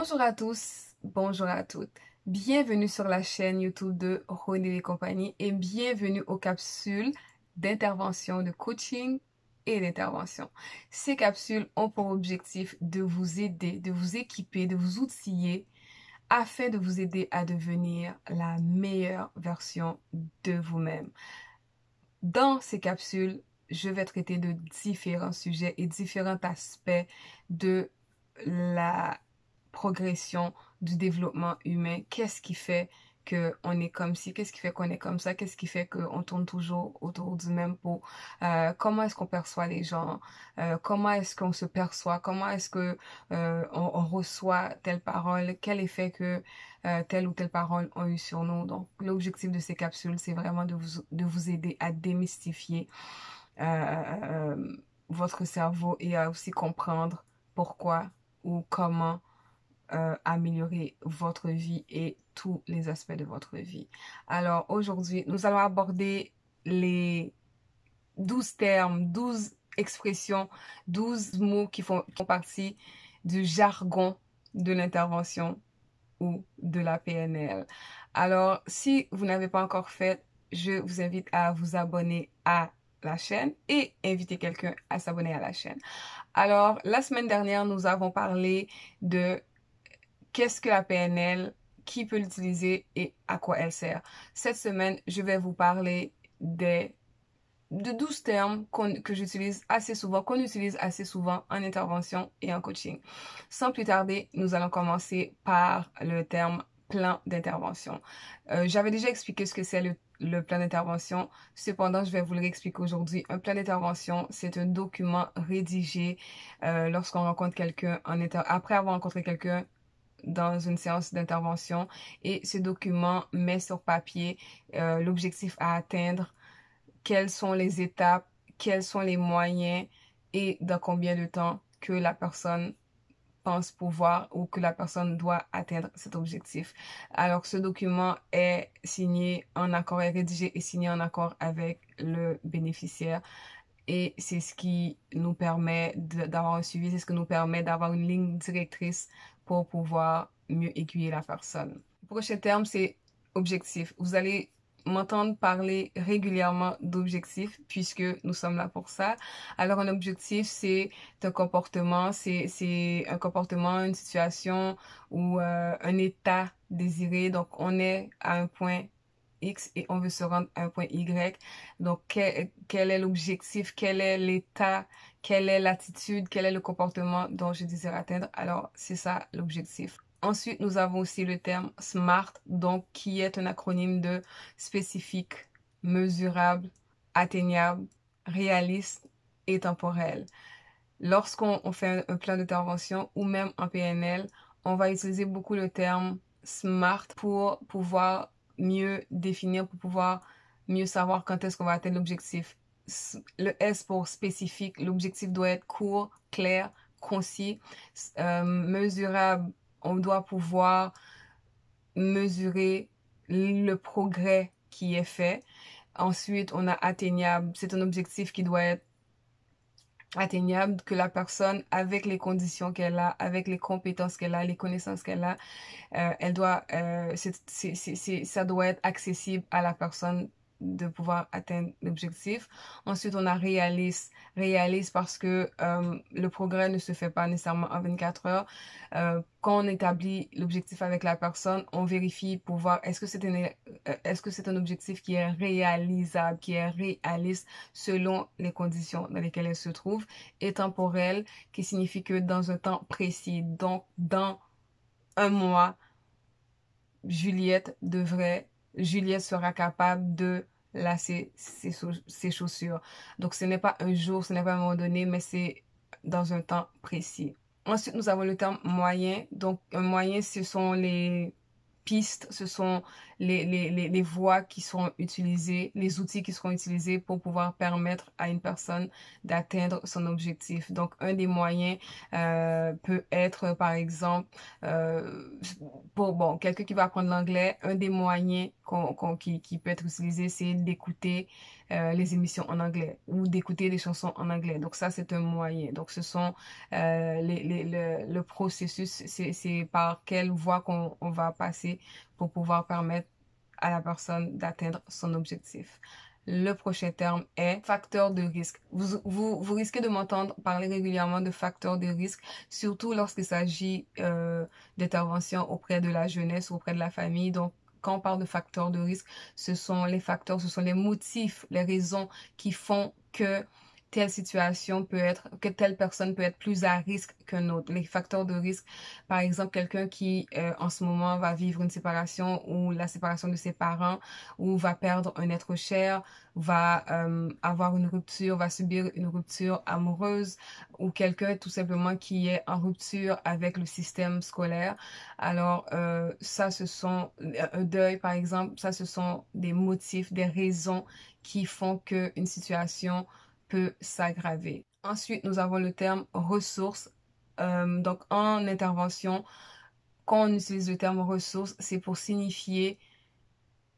Bonjour à tous, bonjour à toutes. Bienvenue sur la chaîne YouTube de René et compagnie et bienvenue aux capsules d'intervention, de coaching et d'intervention. Ces capsules ont pour objectif de vous aider, de vous équiper, de vous outiller afin de vous aider à devenir la meilleure version de vous-même. Dans ces capsules, je vais traiter de différents sujets et différents aspects de la progression du développement humain. Qu'est-ce qui fait qu'on est comme ci? Qu'est-ce qui fait qu'on est comme ça? Qu'est-ce qui fait qu'on tourne toujours autour du même pot? Comment est-ce qu'on perçoit les gens? Comment est-ce qu'on se perçoit? Comment est-ce que on reçoit telle parole? Quel effet que telle ou telle parole ont eu sur nous? Donc, l'objectif de ces capsules, c'est vraiment de vous aider à démystifier votre cerveau et à aussi comprendre pourquoi ou comment améliorer votre vie et tous les aspects de votre vie. Alors aujourd'hui, nous allons aborder les 12 termes, 12 expressions, 12 mots qui font partie du jargon de l'intervention ou de la PNL. Alors, si vous n'avez pas encore fait, je vous invite à vous abonner à la chaîne et inviter quelqu'un à s'abonner à la chaîne. Alors, la semaine dernière, nous avons parlé de qu'est-ce que la PNL, qui peut l'utiliser et à quoi elle sert. Cette semaine, je vais vous parler de 12 termes que j'utilise assez souvent, qu'on utilise assez souvent en intervention et en coaching. Sans plus tarder, nous allons commencer par le terme plan d'intervention. J'avais déjà expliqué ce que c'est le plan d'intervention. Cependant, je vais vous le réexpliquer aujourd'hui. Un plan d'intervention, c'est un document rédigé lorsqu'on rencontre quelqu'un après avoir rencontré quelqu'un dans une séance d'intervention, et ce document met sur papier l'objectif à atteindre, quelles sont les étapes, quels sont les moyens et dans combien de temps que la personne pense pouvoir ou que la personne doit atteindre cet objectif. Alors, ce document est signé en accord, est rédigé et signé en accord avec le bénéficiaire. Et c'est ce qui nous permet d'avoir un suivi, c'est ce qui nous permet d'avoir une ligne directrice pour pouvoir mieux aiguiller la personne. Le prochain terme, c'est objectif. Vous allez m'entendre parler régulièrement d'objectifs puisque nous sommes là pour ça. Alors, un objectif, c'est un comportement, c'est un comportement, une situation ou un état désiré. Donc, on est à un point X et on veut se rendre à un point Y. Donc, quel est l'objectif, quel est l'état, quelle est l'attitude, quel est le comportement dont je désire atteindre. Alors, c'est ça l'objectif. Ensuite, nous avons aussi le terme SMART, donc qui est un acronyme de spécifique, mesurable, atteignable, réaliste et temporel. Lorsqu'on fait un plan d'intervention ou même en PNL, on va utiliser beaucoup le terme SMART pour pouvoir mieux définir, pour pouvoir mieux savoir quand est-ce qu'on va atteindre l'objectif. Le S pour spécifique, l'objectif doit être court, clair, concis, mesurable. On doit pouvoir mesurer le progrès qui est fait. Ensuite, on a atteignable. C'est un objectif qui doit être atteignable, que la personne, avec les conditions qu'elle a, avec les compétences qu'elle a, les connaissances qu'elle a, ça doit être accessible à la personne de pouvoir atteindre l'objectif. Ensuite, on a réaliste. Réaliste parce que le progrès ne se fait pas nécessairement en 24 heures. Quand on établit l'objectif avec la personne, on vérifie pour voir est-ce que c'est un objectif qui est réalisable, qui est réaliste selon les conditions dans lesquelles elle se trouve, et temporel, qui signifie que dans un temps précis, donc dans un mois, Juliette sera capable de lasser ses chaussures. Donc, ce n'est pas un jour, ce n'est pas à un moment donné, mais c'est dans un temps précis. Ensuite, nous avons le terme moyen. Donc, un moyen, ce sont les pistes, ce sont les voies qui seront utilisées, les outils qui seront utilisés pour pouvoir permettre à une personne d'atteindre son objectif. Donc, un des moyens peut être, par exemple, pour quelqu'un qui va apprendre l'anglais, un des moyens qui peut être utilisé, c'est d'écouter les émissions en anglais ou d'écouter des chansons en anglais. Donc ça, c'est un moyen. Donc ce sont le processus, c'est par quelle voie qu'on va passer pour pouvoir permettre à la personne d'atteindre son objectif. Le prochain terme est facteur de risque. Vous risquez de m'entendre parler régulièrement de facteurs de risque, surtout lorsqu'il s'agit d'intervention auprès de la jeunesse ou auprès de la famille. Donc, quand on parle de facteurs de risque, ce sont les facteurs, ce sont les motifs, les raisons qui font que telle situation peut être, que telle personne peut être plus à risque qu'un autre. Les facteurs de risque, par exemple, quelqu'un qui en ce moment va vivre une séparation ou la séparation de ses parents ou va perdre un être cher, va avoir une rupture, va subir une rupture amoureuse ou quelqu'un tout simplement qui est en rupture avec le système scolaire. Alors, ça, ce sont un deuil, par exemple, ça, ce sont des motifs, des raisons qui font qu'une situation peut s'aggraver. Ensuite, nous avons le terme ressources. Donc, en intervention, quand on utilise le terme ressources, c'est pour signifier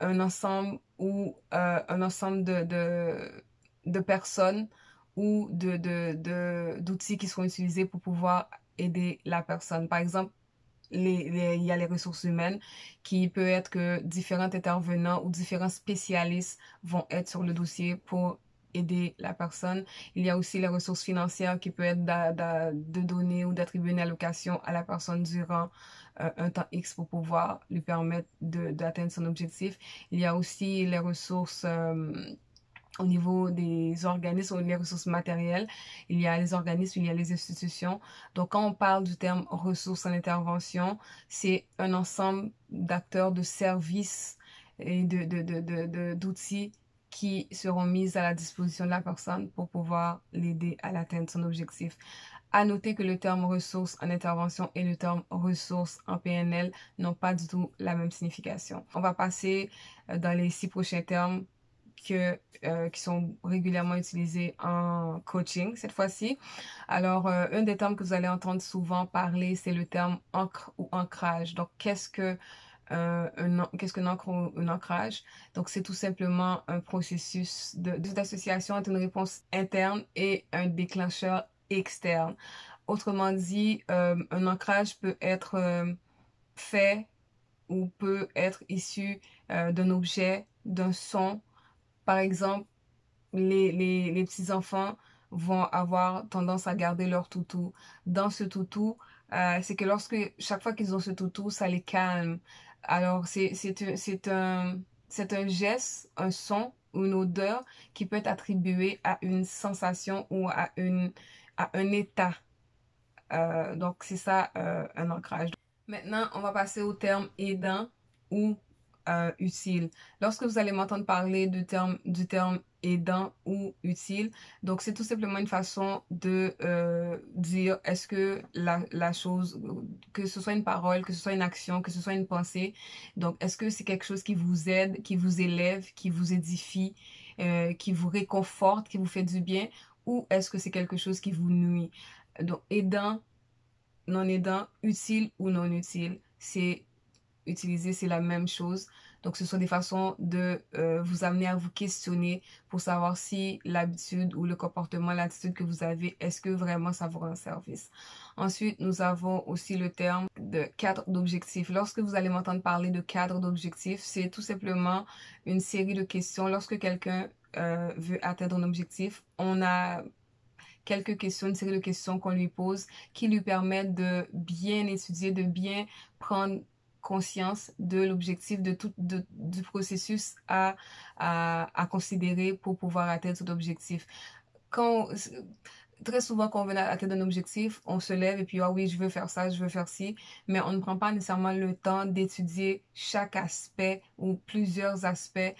un ensemble ou un ensemble de personnes ou d'outils qui seront utilisés pour pouvoir aider la personne. Par exemple, il y a les ressources humaines qui peut être que différents intervenants ou différents spécialistes vont être sur le dossier pour aider la personne. Il y a aussi les ressources financières qui peut être de donner ou d'attribuer une allocation à la personne durant un temps X pour pouvoir lui permettre d'atteindre son objectif. Il y a aussi les ressources au niveau des organismes ou les ressources matérielles. Il y a les organismes, il y a les institutions. Donc, quand on parle du terme ressources en intervention, c'est un ensemble d'acteurs, de services et d'outils qui seront mis à la disposition de la personne pour pouvoir l'aider à l'atteindre son objectif. À noter que le terme ressources en intervention et le terme ressources en PNL n'ont pas du tout la même signification. On va passer dans les 6 prochains termes qui sont régulièrement utilisés en coaching cette fois-ci. Alors, un des termes que vous allez entendre souvent parler, c'est le terme ancre ou ancrage. Donc, qu'est-ce qu'un ancre ou un ancrage? Donc, c'est tout simplement un processus d'association entre une réponse interne et un déclencheur externe. Autrement dit, un ancrage peut être fait ou peut être issu d'un objet, d'un son. Par exemple, les petits-enfants vont avoir tendance à garder leur toutou. Dans ce toutou, c'est que chaque fois qu'ils ont ce toutou, ça les calme. Alors, c'est un geste, un son ou une odeur qui peut être attribué à une sensation ou à un état. Donc, c'est ça, un ancrage. Maintenant, on va passer au terme aidant ou utile. Lorsque vous allez m'entendre parler du terme aidant ou utile, donc c'est tout simplement une façon de dire est-ce que la chose, que ce soit une parole, que ce soit une action, que ce soit une pensée, donc est-ce que c'est quelque chose qui vous aide, qui vous élève, qui vous édifie, qui vous réconforte, qui vous fait du bien, ou est-ce que c'est quelque chose qui vous nuit? Donc aidant, non aidant, utile ou non utile, c'est utiliser, c'est la même chose. Donc, ce sont des façons de vous amener à vous questionner pour savoir si l'habitude ou le comportement, l'attitude que vous avez, est-ce que vraiment ça vous rend service. Ensuite, nous avons aussi le terme de cadre d'objectifs. Lorsque vous allez m'entendre parler de cadre d'objectifs, c'est tout simplement une série de questions. Lorsque quelqu'un veut atteindre un objectif, on a quelques questions, une série de questions qu'on lui pose qui lui permettent de bien étudier, de bien prendre conscience de l'objectif, du processus à considérer pour pouvoir atteindre cet objectif. Très souvent, quand on veut atteindre un objectif, on se lève et puis, ah oui, je veux faire ça, je veux faire ci, mais on ne prend pas nécessairement le temps d'étudier chaque aspect ou plusieurs aspects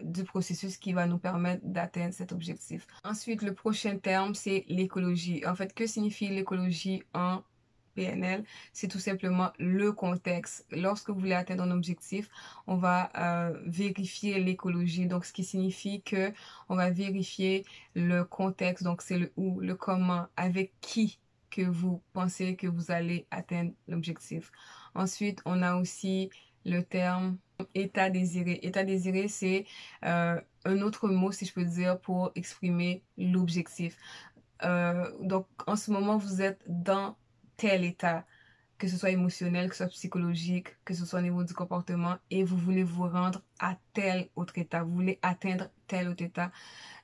du processus qui va nous permettre d'atteindre cet objectif. Ensuite, le prochain terme, c'est l'écologie. En fait, que signifie l'écologie en PNL, c'est tout simplement le contexte. Lorsque vous voulez atteindre un objectif, on va vérifier l'écologie. Donc, ce qui signifie que on va vérifier le contexte. Donc, c'est le où, le comment, avec qui que vous pensez que vous allez atteindre l'objectif. Ensuite, on a aussi le terme état désiré. État désiré, c'est un autre mot, si je peux dire, pour exprimer l'objectif. Donc, en ce moment, vous êtes dans tel état, que ce soit émotionnel, que ce soit psychologique, que ce soit au niveau du comportement, et vous voulez vous rendre à tel autre état. Vous voulez atteindre tel autre état.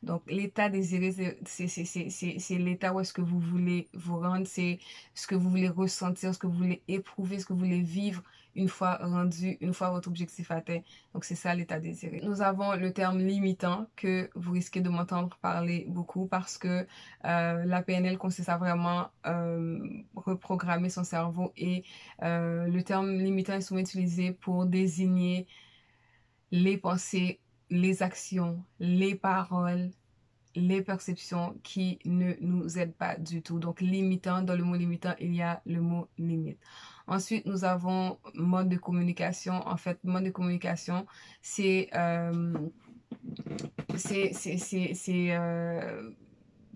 Donc, l'état désiré, c'est l'état où est-ce que vous voulez vous rendre, c'est ce que vous voulez ressentir, ce que vous voulez éprouver, ce que vous voulez vivre une fois rendu, une fois votre objectif atteint. Donc, c'est ça l'état désiré. Nous avons le terme limitant que vous risquez de m'entendre parler beaucoup parce que la PNL consiste à vraiment reprogrammer son cerveau et le terme limitant est souvent utilisé pour désigner les pensées, les actions, les paroles, les perceptions qui ne nous aident pas du tout. Donc, limitant, dans le mot limitant, il y a le mot limite. Ensuite, nous avons mode de communication. En fait, mode de communication, c'est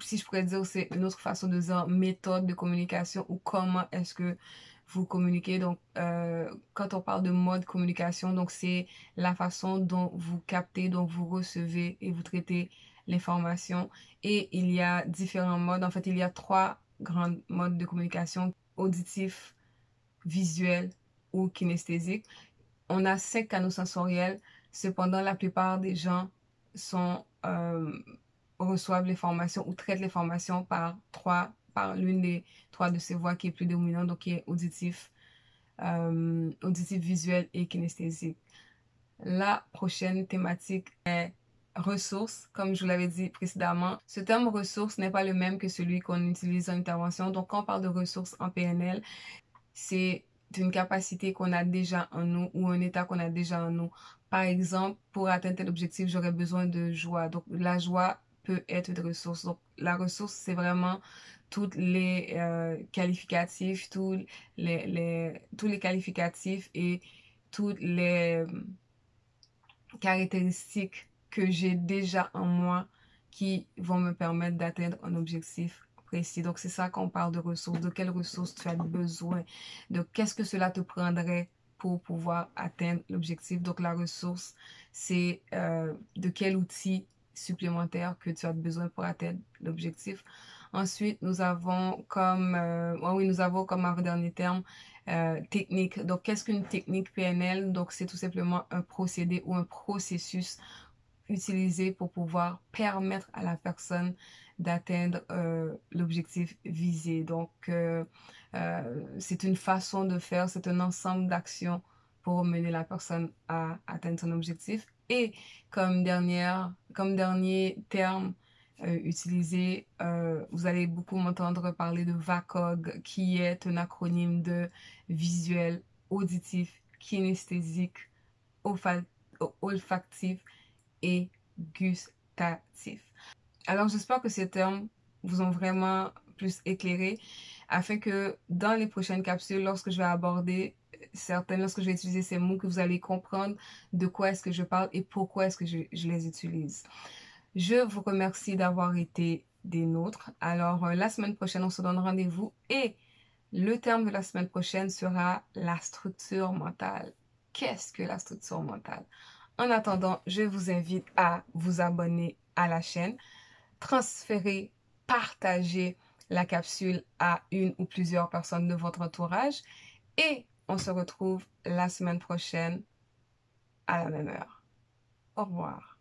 si je pourrais dire, c'est une autre façon de dire méthode de communication ou comment est-ce que vous communiquez. Donc, quand on parle de mode communication, donc c'est la façon dont vous captez, dont vous recevez et vous traitez l'information. Et il y a différents modes. En fait, il y a 3 grands modes de communication: auditif, visuel ou kinesthésique. On a 5 canaux sensoriels. Cependant, la plupart des gens reçoivent l'information ou traitent l'information par l'une des 3 de ces voies qui est plus dominante, donc qui est auditif, visuel et kinesthésique. La prochaine thématique est ressources. Comme je vous l'avais dit précédemment, ce terme ressources n'est pas le même que celui qu'on utilise en intervention. Donc, quand on parle de ressources en PNL, c'est une capacité qu'on a déjà en nous ou un état qu'on a déjà en nous. Par exemple, pour atteindre tel objectif, j'aurais besoin de joie. Donc, la joie peut être une ressource. Donc, la ressource, c'est vraiment toutes les qualificatifs, tous les qualificatifs et toutes les caractéristiques que j'ai déjà en moi qui vont me permettre d'atteindre un objectif précis. Donc, c'est ça qu'on parle de ressources. De quelles ressources tu as besoin? De qu'est-ce que cela te prendrait pour pouvoir atteindre l'objectif? Donc, la ressource, c'est de quel outil supplémentaire que tu as besoin pour atteindre l'objectif. Ensuite, nous avons comme avant-dernier terme, technique. Donc, qu'est-ce qu'une technique PNL? Donc, c'est tout simplement un procédé ou un processus utilisé pour pouvoir permettre à la personne d'atteindre l'objectif visé. Donc, c'est une façon de faire, c'est un ensemble d'actions pour mener la personne à atteindre son objectif. Et comme dernier terme utilisé, vous allez beaucoup m'entendre parler de VACOG, qui est un acronyme de visuel, auditif, kinesthésique, olfactif et gustatif. Alors, j'espère que ces termes vous ont vraiment plus éclairé afin que dans les prochaines capsules, lorsque je vais utiliser ces mots, que vous allez comprendre de quoi est-ce que je parle et pourquoi est-ce que je les utilise. Je vous remercie d'avoir été des nôtres. Alors, la semaine prochaine, on se donne rendez-vous et le terme de la semaine prochaine sera la structure mentale. Qu'est-ce que la structure mentale? En attendant, je vous invite à vous abonner à la chaîne, transférer, partager la capsule à une ou plusieurs personnes de votre entourage et on se retrouve la semaine prochaine à la même heure. Au revoir.